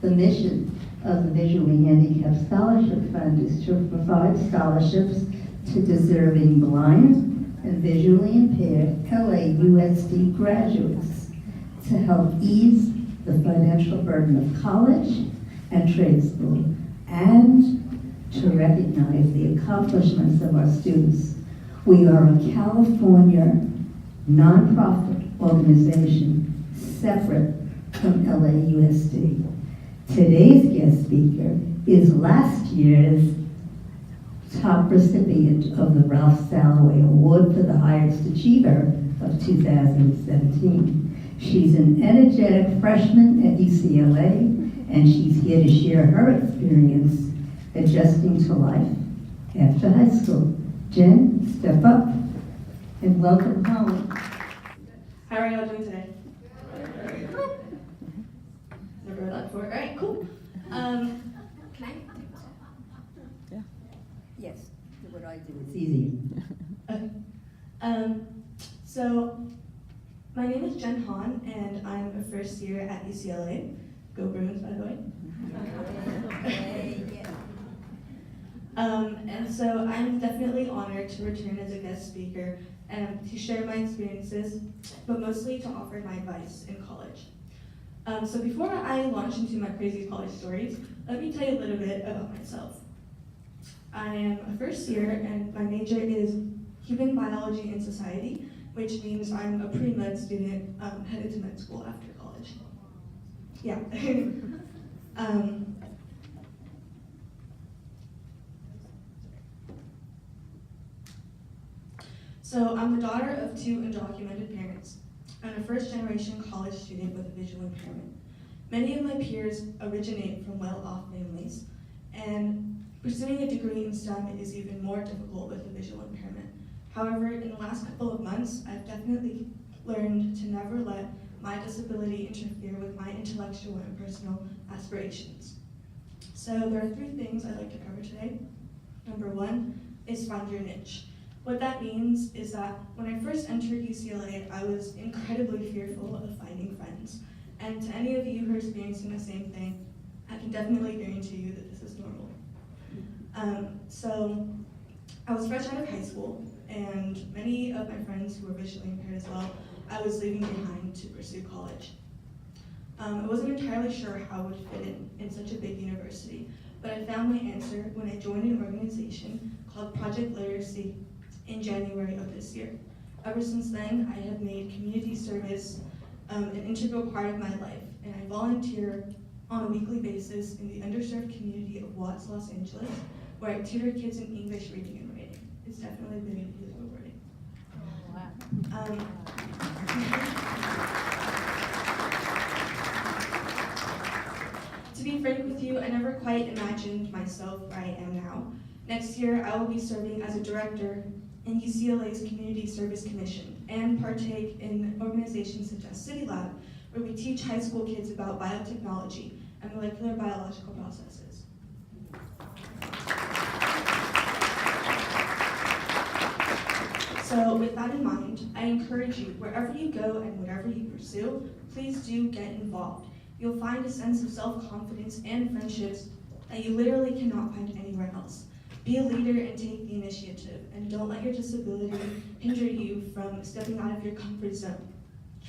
The mission of the Visually Handicapped Scholarship Fund is to provide scholarships to deserving blind and visually impaired LAUSD graduates to help ease the financial burden of college and trade school, and to recognize the accomplishments of our students. We are a California nonprofit organization separate from LAUSD. Today's guest speaker is last year's top recipient of the Ralph Salloway Award for the Highest Achiever of 2017. She's an energetic freshman at UCLA, and she's here to share her experience adjusting to life after high school. Jen, step up and welcome home. How are y'all doing today? Never heard that before. All right, cool. Can I? Yeah. Yes, do what I do. It's easier. Okay. So, my name is Jen Hahn, and I'm a first year at UCLA. Go Bruins, by the way. And so I'm definitely honored to return as a guest speaker and to share my experiences, but mostly to offer my advice in college. So before I launch into my crazy college stories, let me tell you a little bit about myself. I am a first year, and my major is human biology and society, which means I'm a pre-med student headed to med school after college. Yeah. So I'm the daughter of two undocumented parents. I'm a first-generation college student with a visual impairment. Many of my peers originate from well-off families, and pursuing a degree in STEM is even more difficult with a visual impairment. However, in the last couple of months, I've definitely learned to never let my disability interfere with my intellectual and personal aspirations. So there are 3 things I'd like to cover today. Number 1 is find your niche. What that means is that when I first entered UCLA, I was incredibly fearful of finding friends. And to any of you who are experiencing the same thing, I can definitely guarantee you that this is normal. So I was fresh out of high school, and many of my friends who were visually impaired as well, I was leaving behind to pursue college. I wasn't entirely sure how I would fit in such a big university, but I found my answer when I joined an organization called Project Literacy in January of this year. Ever since then, I have made community service an integral part of my life, and I volunteer on a weekly basis in the underserved community of Watts, Los Angeles, where I tutor kids in English reading and writing. It's definitely very rewarding. To be frank with you, I never quite imagined myself where I am now. Next year, I will be serving as a director in UCLA's Community Service Commission and partake in organizations such as City Lab, where we teach high school kids about biotechnology and molecular biological processes. So with that in mind, I encourage you, wherever you go and whatever you pursue, please do get involved. You'll find a sense of self-confidence and friendships that you literally cannot find anywhere else. Be a leader and take the initiative, and don't let your disability hinder you from stepping out of your comfort zone.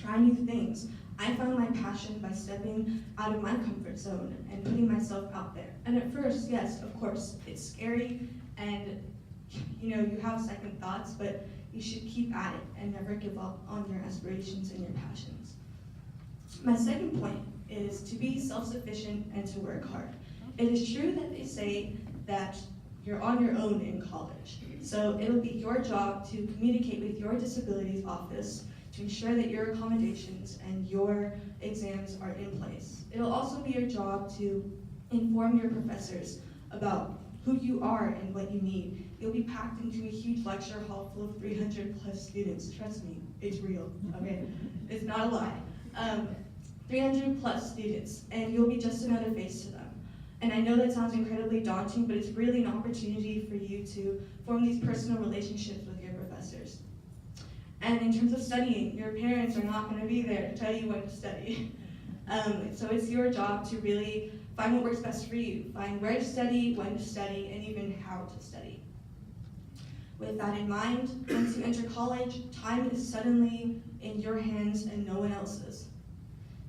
Try new things. I found my passion by stepping out of my comfort zone and putting myself out there. And at first, yes, of course, it's scary and you have second thoughts, but you should keep at it and never give up on your aspirations and your passions. My second point is to be self-sufficient and to work hard. It is true that they say that you're on your own in college. So it'll be your job to communicate with your disabilities office to ensure that your accommodations and your exams are in place. It'll also be your job to inform your professors about who you are and what you need. You'll be packed into a huge lecture hall full of 300 plus students. Trust me, it's real, okay? It's not a lie. 300 plus students, and you'll be just another face to them. And I know that sounds incredibly daunting, but it's really an opportunity for you to form these personal relationships with your professors. And in terms of studying, your parents are not going to be there to tell you when to study. So it's your job to really find what works best for you, find where to study, when to study, and even how to study. With that in mind, once you enter college, time is suddenly in your hands and no one else's.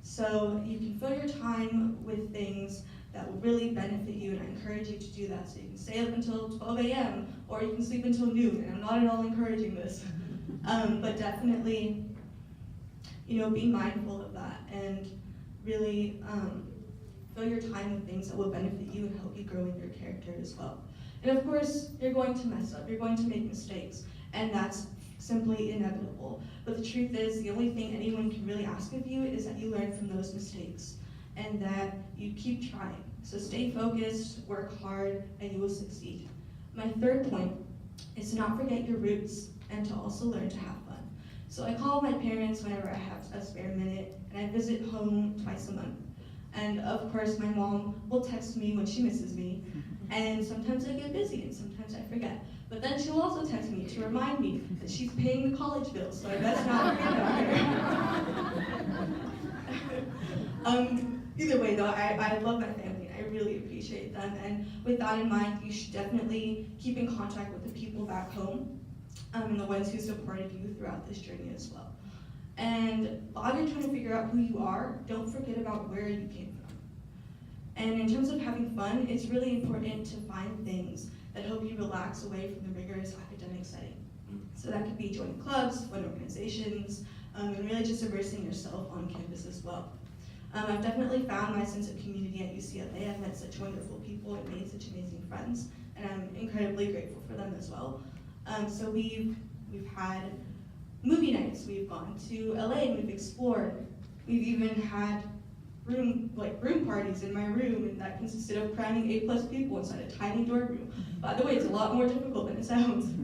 So you can fill your time with things that will really benefit you, and I encourage you to do that. So you can stay up until 12 a.m. or you can sleep until noon, and I'm not at all encouraging this. But definitely, be mindful of that and really fill your time with things that will benefit you and help you grow in your character as well. And of course, you're going to mess up, you're going to make mistakes, and that's simply inevitable. But the truth is, the only thing anyone can really ask of you is that you learn from those mistakes and that you keep trying. So stay focused, work hard, and you will succeed. My third point is to not forget your roots and to also learn to have fun. So I call my parents whenever I have a spare minute, and I visit home twice a month. And of course, my mom will text me when she misses me, and sometimes I get busy and sometimes I forget. But then she'll also text me to remind me that she's paying the college bills, so I best not forget about her. Either way though, I love my family and I really appreciate them, and with that in mind, you should definitely keep in contact with the people back home and the ones who supported you throughout this journey as well. And while you're trying to figure out who you are, don't forget about where you came from. And in terms of having fun, it's really important to find things that help you relax away from the rigorous academic setting. So that could be joining clubs, fun organizations, and really just immersing yourself on campus as well. I've definitely found my sense of community at UCLA. I've met such wonderful people and made such amazing friends, and I'm incredibly grateful for them as well. So we've had movie nights, we've gone to LA and we've explored. We've even had room parties in my room, and that consisted of cramming 8+ people inside a tiny dorm room. By the way, it's a lot more difficult than it sounds.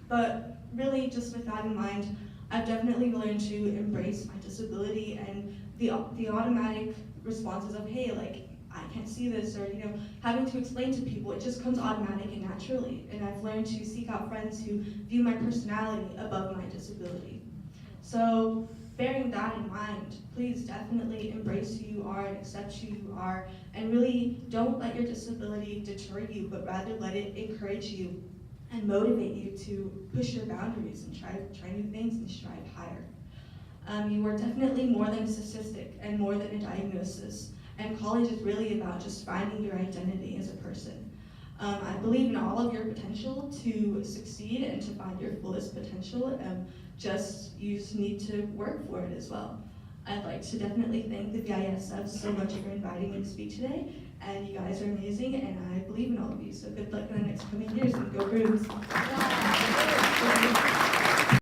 But really, just with that in mind, I've definitely learned to embrace my disability and the automatic responses of, hey, like, I can't see this, or having to explain to people, it just comes automatic and naturally. And I've learned to seek out friends who view my personality above my disability. So bearing that in mind, please definitely embrace who you are and accept who you are, and really don't let your disability deter you, but rather let it encourage you and motivate you to push your boundaries and try new things and strive higher. You are definitely more than a statistic and more than a diagnosis. And college is really about just finding your identity as a person. I believe in all of your potential to succeed and to find your fullest potential. You just need to work for it as well. I'd like to definitely thank the VISF so much for inviting me to speak today. And you guys are amazing, and I believe in all of you. So good luck in the next coming years, and go Bruins.